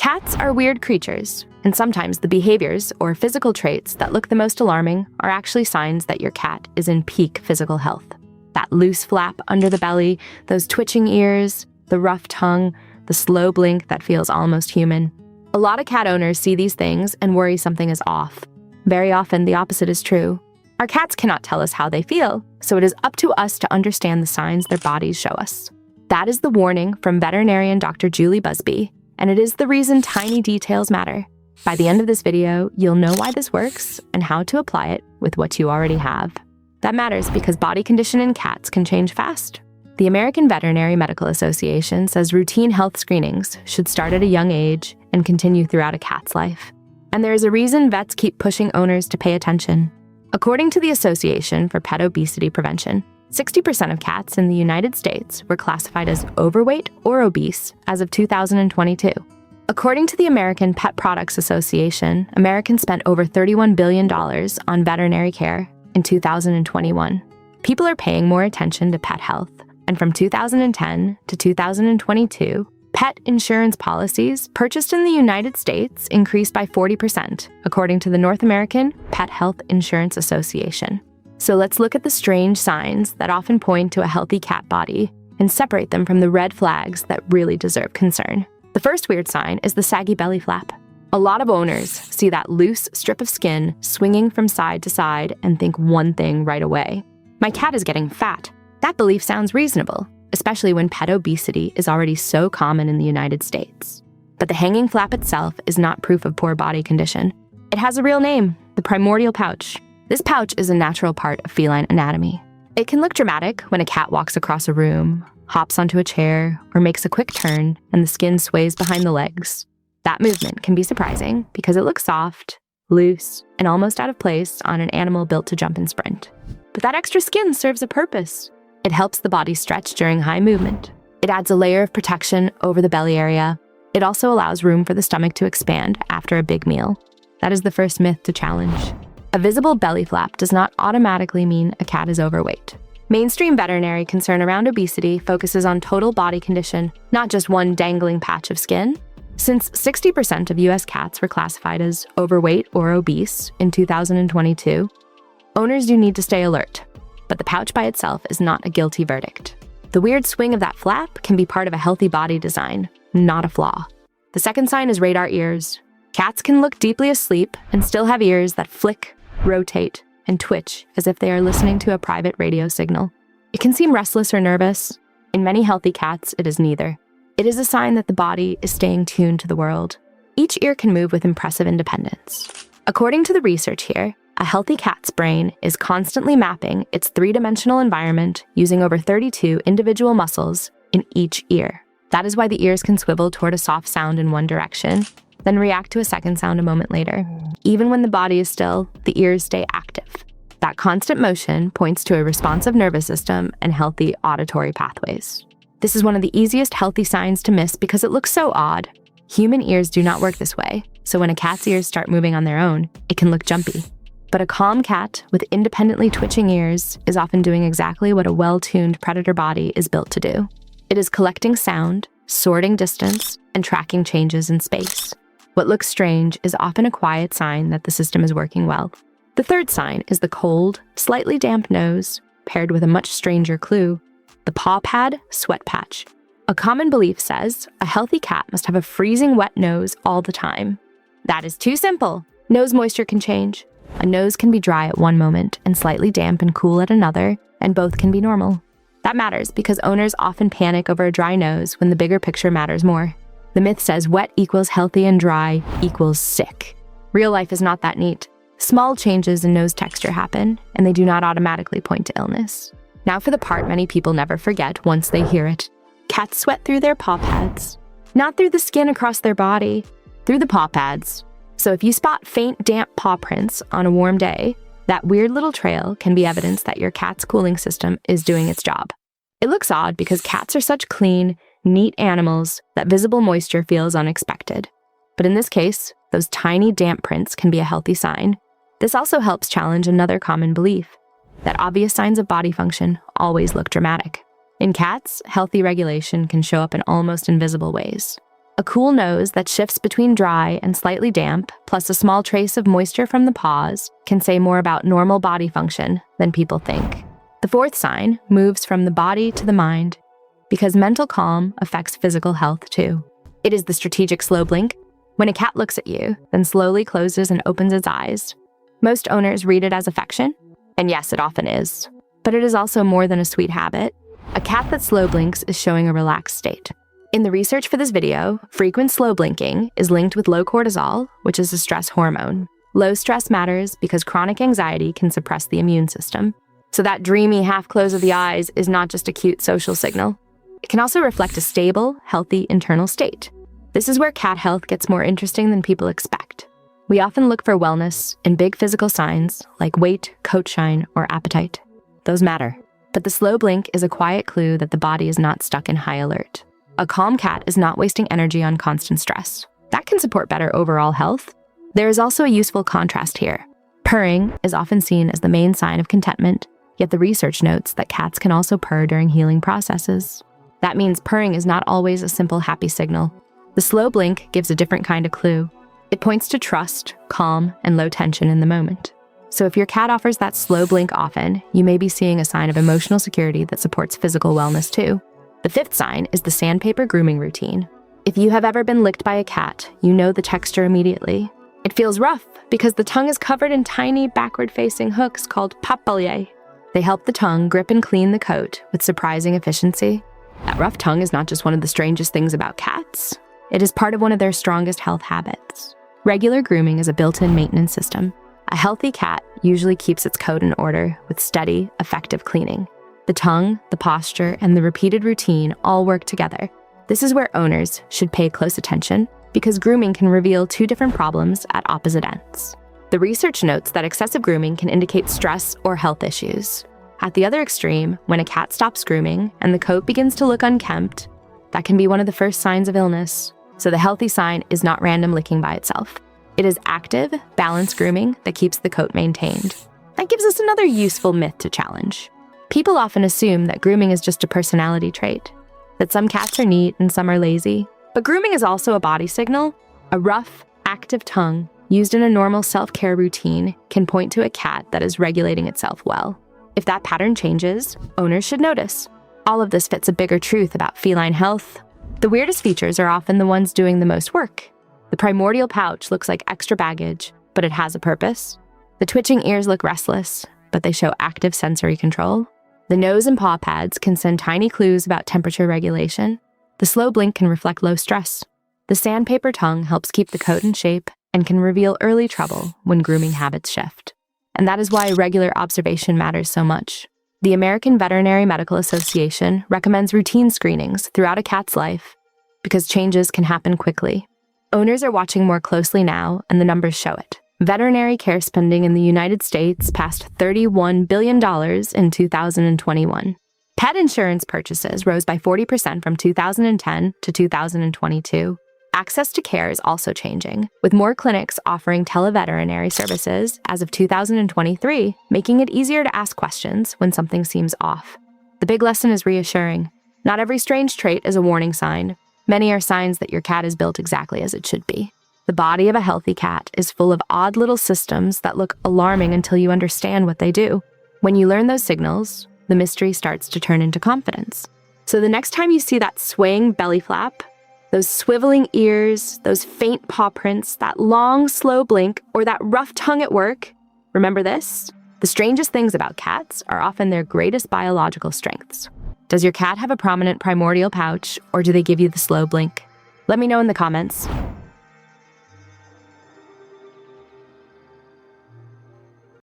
Cats are weird creatures, and sometimes the behaviors or physical traits that look the most alarming are actually signs that your cat is in peak physical health. That loose flap under the belly, those twitching ears, the rough tongue, the slow blink that feels almost human. A lot of cat owners see these things and worry something is off. Very often, the opposite is true. Our cats cannot tell us how they feel, so it is up to us to understand the signs their bodies show us. That is the warning from Veterinarian Dr. Julie Buzby, and it is the reason tiny details matter. By the end of this video, you'll know why this works and how to apply it with what you already have. That matters because body condition in cats can change fast. The American Veterinary Medical Association says routine health screenings should start at a young age and continue throughout a cat's life. And there is a reason vets keep pushing owners to pay attention. According to the Association for Pet Obesity Prevention, 60% of cats in the United States were classified as overweight or obese as of 2022. According to the American Pet Products Association, Americans spent over $31 billion on veterinary care in 2021. People are paying more attention to pet health, and from 2010 to 2022, pet insurance policies purchased in the United States increased by 40%, according to the North American Pet Health Insurance Association. So let's look at the strange signs that often point to a healthy cat body and separate them from the red flags that really deserve concern. The first weird sign is the saggy belly flap. A lot of owners see that loose strip of skin swinging from side to side and think one thing right away. My cat is getting fat. That belief sounds reasonable, especially when pet obesity is already so common in the United States. But the hanging flap itself is not proof of poor body condition. It has a real name, the primordial pouch. This pouch is a natural part of feline anatomy. It can look dramatic when a cat walks across a room, hops onto a chair, or makes a quick turn and the skin sways behind the legs. That movement can be surprising because it looks soft, loose, and almost out of place on an animal built to jump and sprint. But that extra skin serves a purpose. It helps the body stretch during high movement. It adds a layer of protection over the belly area. It also allows room for the stomach to expand after a big meal. That is the first myth to challenge. A visible belly flap does not automatically mean a cat is overweight. Mainstream veterinary concern around obesity focuses on total body condition, not just one dangling patch of skin. Since 60% of US cats were classified as overweight or obese in 2022, owners do need to stay alert. But the pouch by itself is not a guilty verdict. The weird swing of that flap can be part of a healthy body design, not a flaw. The second sign is radar ears. Cats can look deeply asleep and still have ears that flick, rotate, and twitch as if they are listening to a private radio signal. It can seem restless or nervous. In many healthy cats, it is neither. It is a sign that the body is staying tuned to the world. Each ear can move with impressive independence. According to the research here, a healthy cat's brain is constantly mapping its three-dimensional environment using over 32 individual muscles in each ear. That is why the ears can swivel toward a soft sound in one direction, then react to a second sound a moment later. Even when the body is still, the ears stay active. That constant motion points to a responsive nervous system and healthy auditory pathways. This is one of the easiest healthy signs to miss because it looks so odd. Human ears do not work this way, so when a cat's ears start moving on their own, it can look jumpy. But a calm cat with independently twitching ears is often doing exactly what a well-tuned predator body is built to do. It is collecting sound, sorting distance, and tracking changes in space. What looks strange is often a quiet sign that the system is working well. The third sign is the cold, slightly damp nose, paired with a much stranger clue, the Paw Pad Sweat patch. A common belief says a healthy cat must have a freezing wet nose all the time. That is too simple. Nose moisture can change. A nose can be dry at one moment and slightly damp and cool at another, and both can be normal. That matters because owners often panic over a dry nose when the bigger picture matters more. The myth says wet equals healthy and dry equals sick. Real life is not that neat. Small changes in nose texture happen, and they do not automatically point to illness. Now for the part many people never forget once they hear it. Cats sweat through their paw pads. Not through the skin across their body, through the paw pads. So if you spot faint, damp paw prints on a warm day, that weird little trail can be evidence that your cat's cooling system is doing its job. It looks odd because cats are such clean, neat animals that visible moisture feels unexpected. But in this case, those tiny damp prints can be a healthy sign. This also helps challenge another common belief, that obvious signs of body function always look dramatic. In cats, healthy regulation can show up in almost invisible ways. A cool nose that shifts between dry and slightly damp, plus a small trace of moisture from the paws, can say more about normal body function than people think. The fourth sign moves from the body to the mind, because mental calm affects physical health too. It is the strategic slow blink. When a cat looks at you, then slowly closes and opens its eyes. Most owners read it as affection, and yes, it often is. But it is also more than a sweet habit. A cat that slow blinks is showing a relaxed state. In the research for this video, frequent slow blinking is linked with low cortisol, which is a stress hormone. Low stress matters because chronic anxiety can suppress the immune system. So that dreamy half close of the eyes is not just a cute social signal. It can also reflect a stable, healthy internal state. This is where cat health gets more interesting than people expect. We often look for wellness in big physical signs like weight, coat shine, or appetite. Those matter. But the slow blink is a quiet clue that the body is not stuck in high alert. A calm cat is not wasting energy on constant stress. That can support better overall health. There is also a useful contrast here. Purring is often seen as the main sign of contentment, yet the research notes that cats can also purr during healing processes. That means purring is not always a simple happy signal. The slow blink gives a different kind of clue. It points to trust, calm, and low tension in the moment. So if your cat offers that slow blink often, you may be seeing a sign of emotional security that supports physical wellness too. The fifth sign is the sandpaper grooming routine. If you have ever been licked by a cat, you know the texture immediately. It feels rough because the tongue is covered in tiny backward-facing hooks called papillae. They help the tongue grip and clean the coat with surprising efficiency. That rough tongue is not just one of the strangest things about cats. It is part of one of their strongest health habits. Regular grooming is a built-in maintenance system. A healthy cat usually keeps its coat in order with steady, effective cleaning. The tongue, the posture, and the repeated routine all work together. This is where owners should pay close attention because grooming can reveal two different problems at opposite ends. The research notes that excessive grooming can indicate stress or health issues. At the other extreme, when a cat stops grooming and the coat begins to look unkempt, that can be one of the first signs of illness. So the healthy sign is not random licking by itself. It is active, balanced grooming that keeps the coat maintained. That gives us another useful myth to challenge. People often assume that grooming is just a personality trait, that some cats are neat and some are lazy. But grooming is also a body signal. A rough, active tongue used in a normal self-care routine can point to a cat that is regulating itself well. If that pattern changes, owners should notice. All of this fits a bigger truth about feline health. The weirdest features are often the ones doing the most work. The primordial pouch looks like extra baggage, but it has a purpose. The twitching ears look restless, but they show active sensory control. The nose and paw pads can send tiny clues about temperature regulation. The slow blink can reflect low stress. The sandpaper tongue helps keep the coat in shape and can reveal early trouble when grooming habits shift. And that is why regular observation matters so much. The American Veterinary Medical Association recommends routine screenings throughout a cat's life because changes can happen quickly. Owners are watching more closely now, and the numbers show it. Veterinary care spending in the United States passed $31 billion in 2021. Pet insurance purchases rose by 40% from 2010 to 2022. Access to care is also changing, with more clinics offering televeterinary services as of 2023, making it easier to ask questions when something seems off. The big lesson is reassuring. Not every strange trait is a warning sign. Many are signs that your cat is built exactly as it should be. The body of a healthy cat is full of odd little systems that look alarming until you understand what they do. When you learn those signals, the mystery starts to turn into confidence. So the next time you see that swaying belly flap, those swiveling ears, those faint paw prints, that long, slow blink, or that rough tongue at work, remember this? The strangest things about cats are often their greatest biological strengths. Does your cat have a prominent primordial pouch, or do they give you the slow blink? Let me know in the comments.